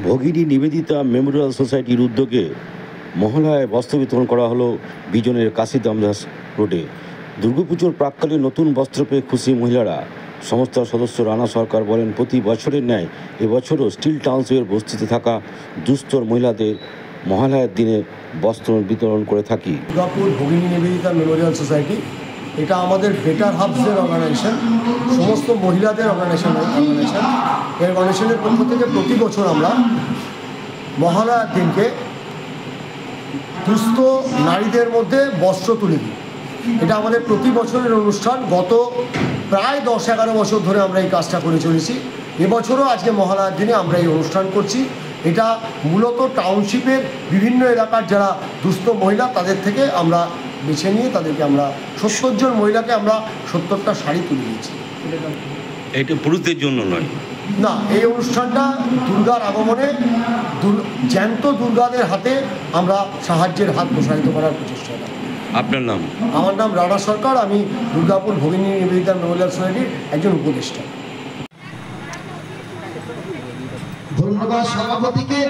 ভগিনী Nivedita Memorial সোসাইটির উদ্যোগে মহালয়ায় বস্ত্র বিতরণ করা হলো বিজনের কাশিদামদাস রোডে। দুর্গাপুজোর প্রাক্কালে নতুন বস্ত্র পেয়ে খুশি মহিলারা। সংস্থার সদস্য রানা সরকার বলেন, প্রতি বছরের ন্যায় এবছরও স্টিল টাউনশিপের বস্তিতে থাকা দুস্থর মহিলাদের মহালয়ার দিনে বস্ত্র বিতরণ করে থাকি। দুর্গাপুর ভগিনী নিবেদিতা মেমোরিয়াল সোসাইটি এটা আমাদের বেটার হাবসের অর্গানাইজেশন, সমস্ত মহিলাদের অর্গানাইজেশন। এই অর্গানাইজেশনের পক্ষ থেকে প্রতি বছর আমরা মহালয়ার দিনকে দুস্থ নারীদের মধ্যে বস্ত্র তুলে দিই। এটা আমাদের প্রতি বছরের অনুষ্ঠান। গত প্রায় 10-11 বছর ধরে আমরা এই কাজটা করে চলেছি। এবছরও আজকে মহালয়ার দিনে আমরা এই অনুষ্ঠান করছি। এটা মূলত টাউনশিপের বিভিন্ন এলাকার যারা দুস্থ মহিলা তাদের থেকে আমরা বেছে নিয়ে তাদেরকে আমরা 70 জন মহিলাকে আমরা 70টা শাড়ি তুলে দিয়েছি। এটা পুরুষদের জন্য নয় না, এই অনুষ্ঠানটা দুর্গার আগমনে জ্যান্ত দুর্গাদের হাতে আমরা সাহায্যের হাত প্রসারিত করার প্রচেষ্টা। আপনার নাম? আমার নাম রানা সরকার, আমি দুর্গাপুর ভগিনী নিবেদিতা মেমোরিয়াল সোসাইটির একজন উপদেষ্টা। ধন্যবাদ সভাপতিকে।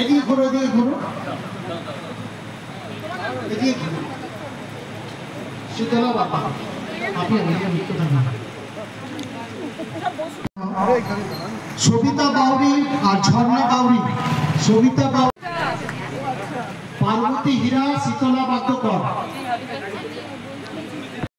এদিকে ঘুরো, এদিকে ঘুরো, এদিকে ঘুরো। শীতলা বাবা সবিতা বাউরি আর ঝর্ণা বাউরি। সবিতা বাউরি, পার্বতী হীরা, শীতলা বাদ্য